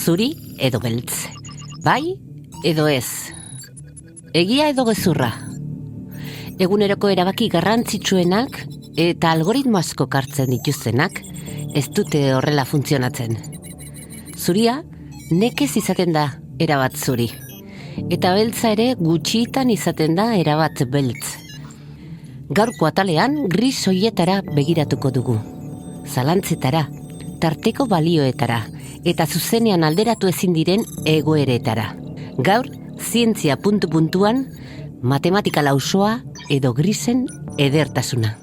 zuri edo beltz. Bai edo ez. Egia edo gezurra. Eguneroko erabaki garrantzitsuenak eta algoritmo asko kartzen dituztenak ez dute horrela funtzionatzen. Zuria nekez izaten da erabat zuri. Eta beltza ere gutxitan izaten da erabat beltz. Gaurko atalean gris hoietara begiratuko dugu. Zalantzetara, tarteko balioetara, eta zuzenean alderatu ezin diren egoeretara. Gaur, zientzia puntu-puntuan, matematika lausoa edo grisen edertasuna.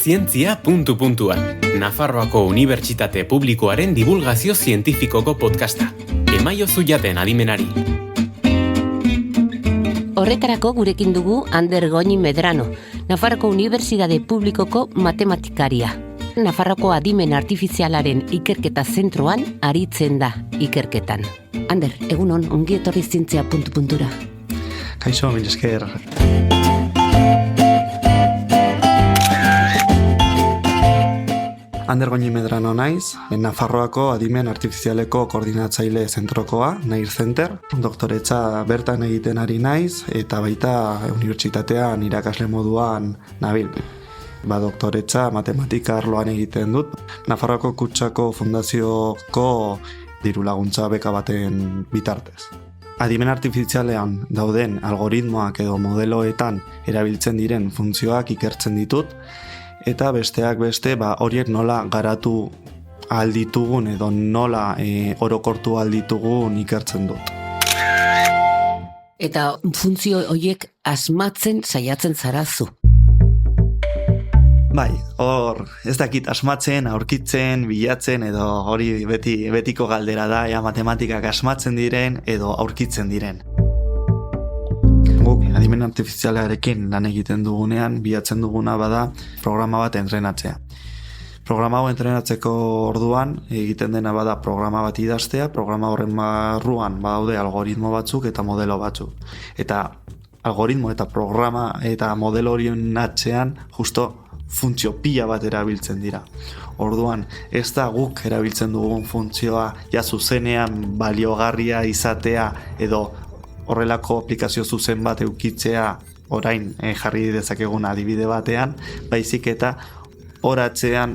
Zientzia puntu-puntuan, Nafarroako Unibertsitate Publikoaren divulgazio zientifikoko podcasta. Emaiozu jaten adimenari. Horretarako gurekin dugu Ander Goñi Medrano, Nafarroko Unibertsitate Publikoko matematikaria. Nafarroko adimen artifizialaren ikerketa zentroan aritzen da ikerketan. Ander, egunon, ongi etorri zientzia puntu-puntura. Kaixo, mil esker. Ander Goñi Medrano naiz, Nafarroako adimen artifizialeko koordinatzaile zentrokoa, Nair Center. Doktoretza bertan egiten ari naiz, eta baita unibertsitatean irakasle moduan nabil. Doktoretza matematika arloan egiten dut. Nafarroako Kutxako Fundazioko diru laguntza beka baten bitartez. Adimen artifizialean dauden algoritmoak edo modeloetan erabiltzen diren funtzioak ikertzen ditut, eta besteak beste horiek nola garatu alditugun edo nola orokortu alditugun ikertzen dut. Eta funtzio horiek asmatzen saiatzen zarazu. Bai, hor ez dakit asmatzen, aurkitzen, bilatzen edo hori betiko galdera da, ea matematikak asmatzen diren edo aurkitzen diren. Guk adimen artifizialarekin lan egiten dugunean, bilatzen duguna bada programa bat entrenatzea. Programa hau entrenatzeko orduan egiten dena bada programa bat idaztea, programa horren barruan badaude algoritmo batzuk eta modelo batzuk. Eta algoritmo eta programa eta modelo horien atzean justo funtzio pila bat erabiltzen dira. Orduan, ez da guk erabiltzen dugun funtzioa ja zuzenean baliogarria izatea edo horrelako aplikazio zuzen bat eukitzea orain jarri dezakegun adibide batean, baizik eta horatzean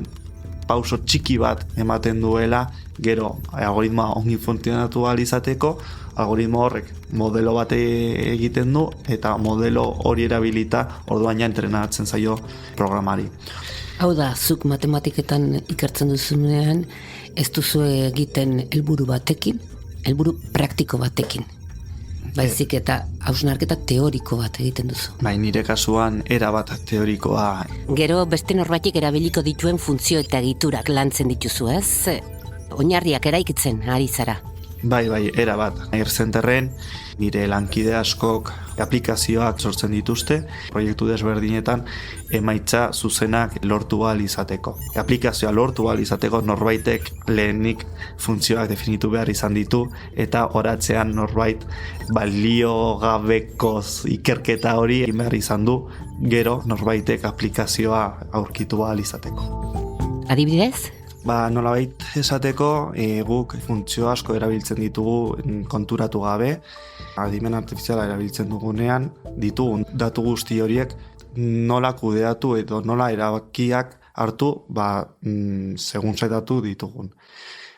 pauso txiki bat ematen duela, gero algoritmoa ongi funtzionatu ahal izateko, algoritmo horrek modelo bat egiten du eta modelo hori erabilita orduan ja entrenatzen zaio programari. Hau da, zuk matematiketan ikertzen duzunean ez duzu egiten helburu batekin, helburu praktiko batekin. Baizik eta hausnarketa teoriko bat egiten duzu. Nire kasuan erabat teorikoa. Gero beste norbaitek erabiliko dituen funtzio eta egiturak lantzen dituzu, ez? Oinarriak eraikitzen ari zara. Bai, erabat. Nair Centerren nire lankide askok aplikazioak sortzen dituzte, proiektu desberdinetan emaitza zuzenak lortu ahal izateko. Aplikazioa lortu ahal izateko norbaitek lehenik funtzioak definitu behar izan ditu eta horatzean norbait baliogabeko ikerketa hori egin behar izan du, gero norbaitek aplikazioa aurkitu ahal izateko. Adibidez? Nolabait esateko, guk funtzio asko erabiltzen ditugu konturatu gabe, adimen artifiziala erabiltzen dugunean, ditugun datu guzti horiek nola kudeatu edo nola erabakiak hartu, segun zaitatu ditugun.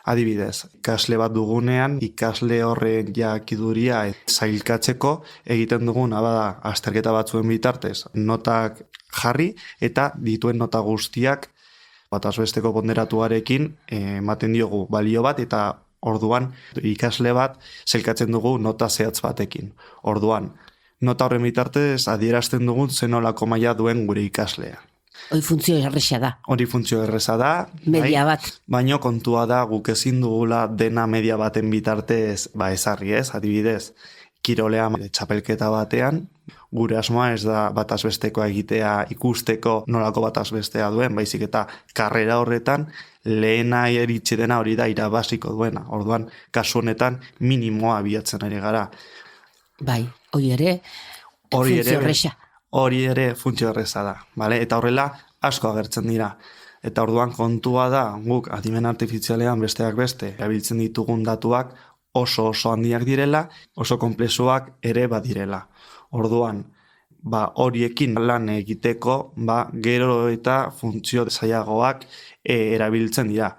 Adibidez, ikasle bat dugunean, ikasle horren jakiduria zailkatzeko egiten duguna bada azterketa batzuen bitartez, notak jarri eta dituen nota guztiak batazbesteko ponderatuarekin ematen diogu balio bat eta orduan ikasle bat zelkatzen dugu nota zehatz batekin. Orduan, nota horren bitartez adierazten dugun zenolako maila duen gure ikaslea. Hori funtzio erresa da. Hori funtzio erresa da. Media bat. Baino kontua da guk ezin dugula dena media baten bitartez ezarri ez, adibidez. Kirolean txapelketa batean, gure asmoa ez da batazbestekoa egitea ikusteko nolako batazbestea duen, baizik eta karrera horretan lehena eritxe dena hori da irabaziko duena. Orduan, kasu honetan minimoa bilatzen ari gara. Bai, hori ere, Hori ere funtzio erreza da, vale? Eta horrela asko agertzen dira. Eta orduan kontua da, guk adimen artifizialean besteak beste, erabiltzen ditugun datuak oso handiak direla, oso konplexuak ere badirela. Orduan, horiekin lan egiteko, gero eta funtzio zailagoak erabiltzen dira.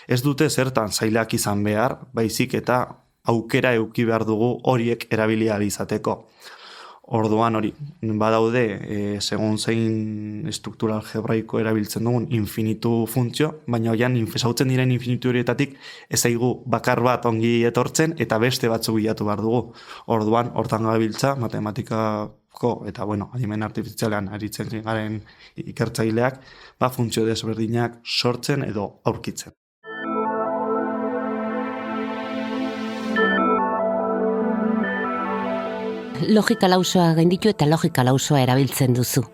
Ez dute zertan zailak izan behar, baizik eta aukera eduki behar dugu horiek erabili ahal izateko. Orduan hori, badaude, segun zein estruktura algebraiko erabiltzen dugun infinitu funtzio, baina hoian esautzen diren infinitu horietatik ez zaigu bakar bat ongi etortzen eta beste batzuk bilatu behar dugu. Orduan, hortan gabiltza, matematikako eta, adimen artifizialean aritzen garen ikertzaileak, funtzio desberdinak sortzen edo aurkitzen. Logika lausoa gainditu eta logika lausoa erabiltzen duzu.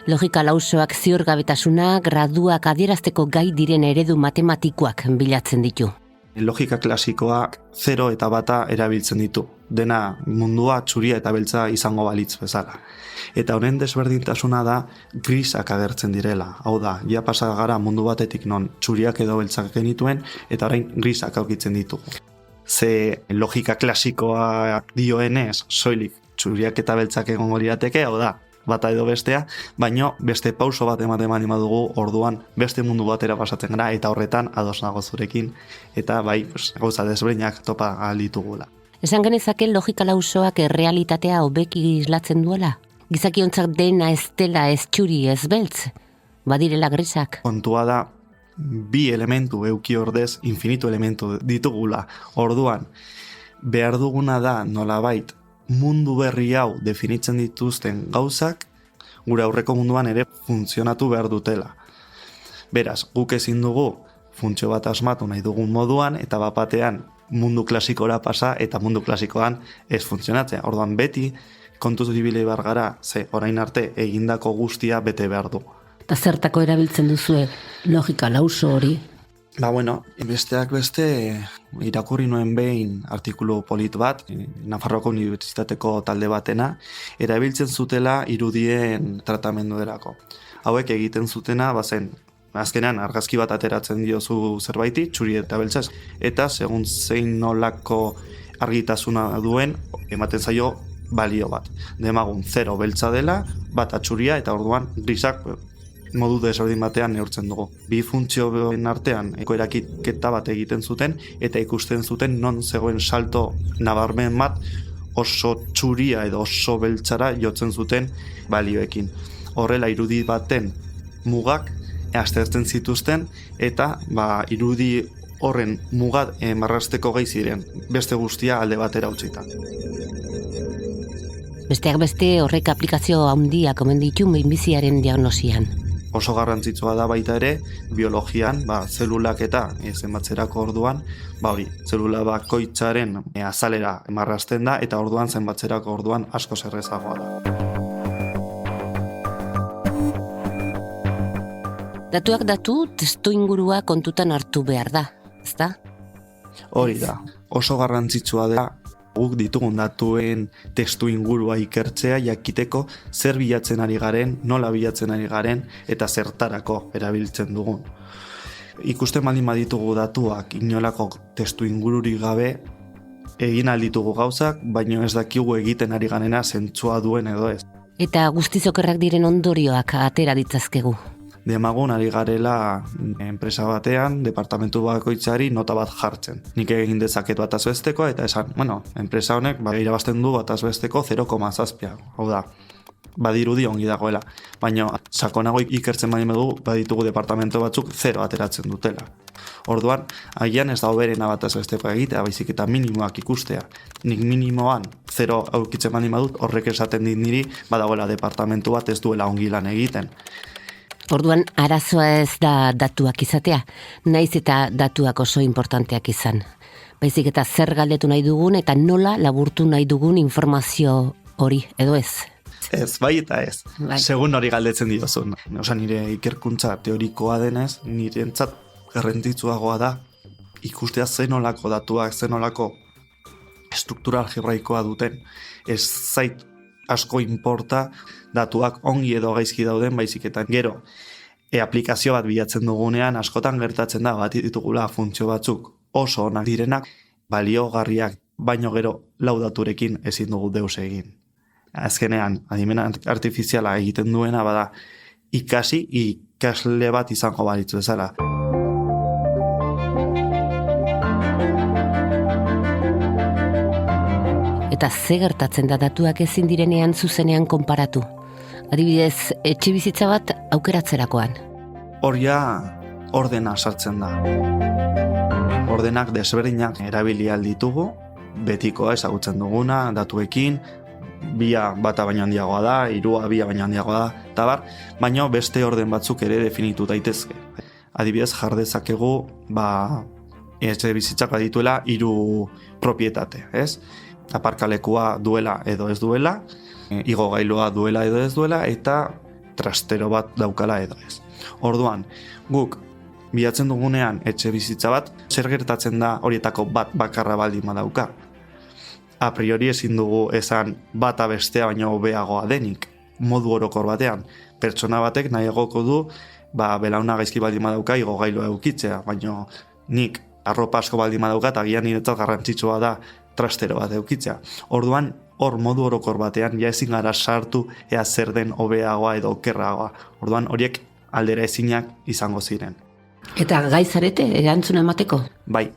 Logika lausoak ziurgabetasuna, graduak adierazteko gai diren eredu matematikoak bilatzen ditu. Logika klasikoak 0 eta 1 erabiltzen ditu. Dena mundua txuria eta beltza izango balitz bezala. Eta honen desberdintasuna da grisak agertzen direla. Hau da, ja pasa gara mundu batetik non txuriak edo beltzak genituen eta orain grisak aurkitzen ditugu. Ze logika klasikoa dioenez, soilik txuriak eta beltzak egongo lirateke, hau da, bata edo bestea, baino beste pauso bat ematen badugu, orduan beste mundu batera pasatzen gara, eta horretan ados nago zurekin, eta gauza desberdinak topa ahal ditugula. Esan genezake logika lausoak errealitatea hobeki islatzen duela? Gizakiontzak dena ez dela ez txuri ez beltz, badirela grisak. Kontua da, bi elementu euki ordez infinitu elementu ditugula. Orduan, behar duguna da nolabait mundu berri hau definitzen dituzten gauzak gure aurreko munduan ere funtzionatu behar dutela. Beraz, guk ezin dugu funtzio bat asmatu nahi dugun moduan eta bapatean mundu klasikora pasa eta mundu klasikoan ez funtzionatzea. Orduan beti kontuz ibili behar gara, ze orain arte egindako guztia bete behar du. Eta zertako erabiltzen duzue logika lauso hori? Besteak beste irakurri nuen behin artikulu polit bat, Nafarroako Unibertsitateko talde batena, erabiltzen zutela irudien tratamenduerako. Hauek egiten zutena, azkenean argazki bat ateratzen diozu zerbaiti, txuri eta beltzaz, eta segun zein nolako argitasuna duen, ematen zaio balio bat. Demagun 0 beltza dela, bat atxuria eta orduan grisak modu desberdin batean neurtzen dugu. Bi funtzioen artean eraketa bat egiten zuten eta ikusten zuten non zegoen salto nabarmen bat oso txuria edo oso beltzara jotzen zuten balioekin. Horrela irudi baten mugak aztertzen zituzten eta irudi horren mugat marrasteko gai ziren, beste guztia alde batera utzita. Besteak beste horrek aplikazio handiak omen ditu minbiziaren diagnosian. Oso garrantzitsua da baita ere, biologian, zelulak eta zenbatzerako orduan, zelula bakoitzaren azalera marrazten da, eta orduan zenbatzerako orduan asko errazagoa da. Datuak datu, testu ingurua kontutan hartu behar da, ezta? Hori da, oso garrantzitsua da, guk ditugun datuen testu ingurua ikertzea jakiteko zer bilatzen ari garen, nola bilatzen ari garen eta zertarako erabiltzen dugun. Ikusten baldin baditugu datuak inolako testu ingururik gabe egin alditugu gauzak, baino ez dakigu egiten ari garena zentzua duen edo ez. Eta guztizokerrak diren ondorioak atera ditzazkegu. Demagun ari garela enpresa batean, departamentu bakoitzari nota bat jartzen. Nik egin dezaket bataz besteko eta esan, enpresa honek irabazten du bataz besteko 0,7. Hau da, badirudi ongi dagoela. Baina sakonago ikertzen baditugu departamentu batzuk 0 ateratzen dutela. Orduan, agian ez da hoberena bataz besteko egitea, baizik eta minimoak ikustea. Nik minimoan 0 aurkitzen badut, horrek esaten dit niri badagoela departamentu bat ez duela ongi lan egiten. Orduan, arazoa ez da datuak izatea, naiz eta datuak oso importanteak izan. Baizik eta zer galdetu nahi dugun eta nola laburtu nahi dugun informazio hori, edo ez? Ez, bai eta ez. Segun hori galdetzen diozun. Nire ikerkuntza teorikoa denez, nirentzat garrantzitsuagoa da ikustea zenolako datuak, zenolako struktura algebraikoa duten. Ez zait asko inporta datuak ongi edo gaizki dauden, baizik eta gero aplikazio bat bilatzen dugunean askotan gertatzen da bat ditugula funtzio batzuk oso onak direnak, baliogarriak, baino gero laudaturekin ezin dugu deus egin. Azkenean, adimen artifiziala egiten duena bada ikasle bat izango balitzu bezala. Eta ze gertatzen da datuak ezin direnean zuzenean konparatu? Adibidez, etxebizitza bat aukeratzerakoan. Horia ordena sartzen da. Ordenak desberdinak erabili ditugu, betikoa ezagutzen duguna, datuekin, bia bata baino handiagoa da, hirua bia baino handiagoa da, eta bar, baino beste orden batzuk ere definitu daitezke. Adibidez, jar dezakegu, etxebizitzak badituela 3 propietate, ez? Aparkalekua duela edo ez duela, igogailua duela edo ez duela, eta trastero bat daukala edo ez. Orduan, guk bilatzen dugunean etxe bizitza bat, zer gertatzen da horietako bat bakarra baldin badauka. A priori ezin dugu esan bata bestea baino hobeagoa denik, modu orokor batean. Pertsona batek nahiagoko du, belauna gaizki baldin badauka igogailua eukitzea, baino nik arropa asko baldin badauka eta gian niretzat garrantzitsua da trastero bat eukitzea. Orduan, hor modu orokor batean ja ezin gara sartu ea zer den hobeagoa edo okerragoa. Orduan horiek aldera ezinak izango ziren. Eta gai zarete erantzuna emateko? Bai,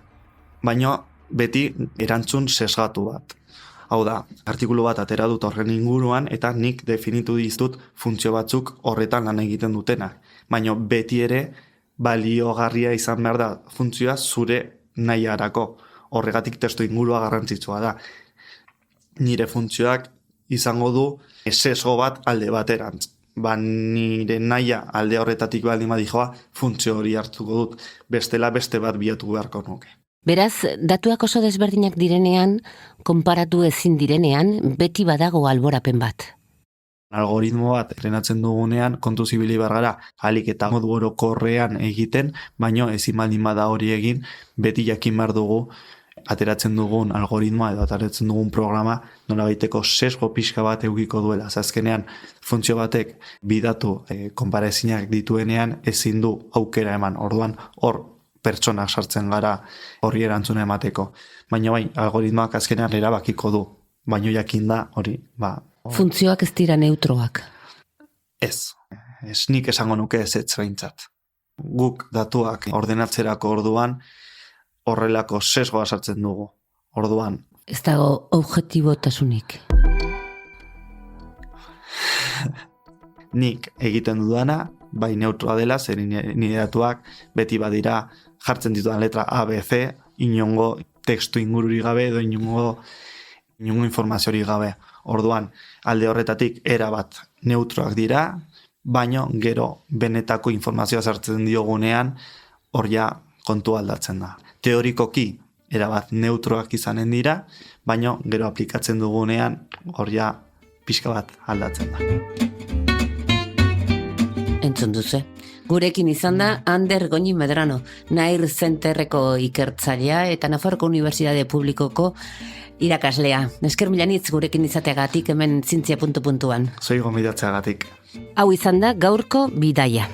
baino beti erantzun sesgatu bat. Hau da, artikulu bat atera dut horren inguruan eta nik definitu dizut funtzio batzuk horretan lan egiten dutenak. Baino beti ere baliogarria izan behar da funtzioa zure nahiarako. Horregatik testu ingurua garrantzitsua da. Nire funtzioak izango du sesgo bat alde baterantz. Nire nahia alde horretatik baldin badijoa funtzio hori hartuko dut. Bestela beste bat bilatu beharko nuke. Beraz, datuak oso desberdinak direnean, konparatu ezin direnean, beti badago alborapen bat. Algoritmo bat entrenatzen dugunean kontu zibili bargara alik eta modu orokorrean egiten, baino ezin baldin bada hori egin, beti jakin behar dugu ateratzen dugun algoritmoa edo ateratzen dugun programa nolabaiteko sesgo pixka bat eukiko duela. Azkenean funtzio batek bidatu konparezinak dituenean ezin du aukera eman. Orduan hor pertsonak sartzen gara horri erantzuna emateko. Baina bai, algoritmoak azkenean erabakiko du. Baino jakin da hori, funtzioak ez dira neutroak. Ez nik esango nuke ez behintzat. Guk datuak ordenatzerako orduan horrelako sesgoa sartzen dugu. Orduan. Ez dago objektibotasunik. Nik egiten dudana, bai neutroa dela, zer nire datuak beti badira jartzen ditudan letra A, B, C, inongo tekstu ingururi gabe edo inongo informaziorik gabe. Orduan, alde horretatik erabat neutroak dira, baino gero benetako informazioa sartzen diogunean hor ja kontu aldatzen da. Teorikoki erabat neutroak izanen dira, baino gero aplikatzen dugunean hor ja pixka bat aldatzen da. Entzun duze. Gurekin izan da Ander Goñi Medrano, Nair Zenterreko ikertzailea eta Nafarroko Unibertsitate Publikoko irakaslea. Esker milanitz gurekin izateagatik hemen zientzia.an. Zoi gonbidatzeagatik. Hau izan da gaurko bidaia.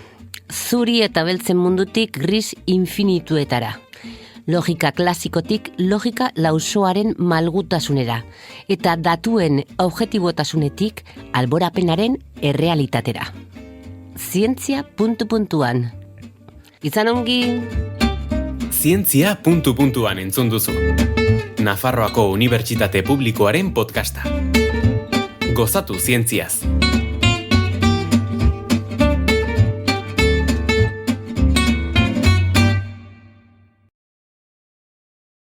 Zuri eta beltzen mundutik gris infinituetara. Logika klasikotik logika lausoaren malgutasunera. Eta datuen objektibotasunetik alborapenaren errealitatera. Zientzia.an. Izan ongi! Zientzia.an entzun duzu. Nafarroako Unibertsitate Publikoaren podcasta. Gozatu zientziaz.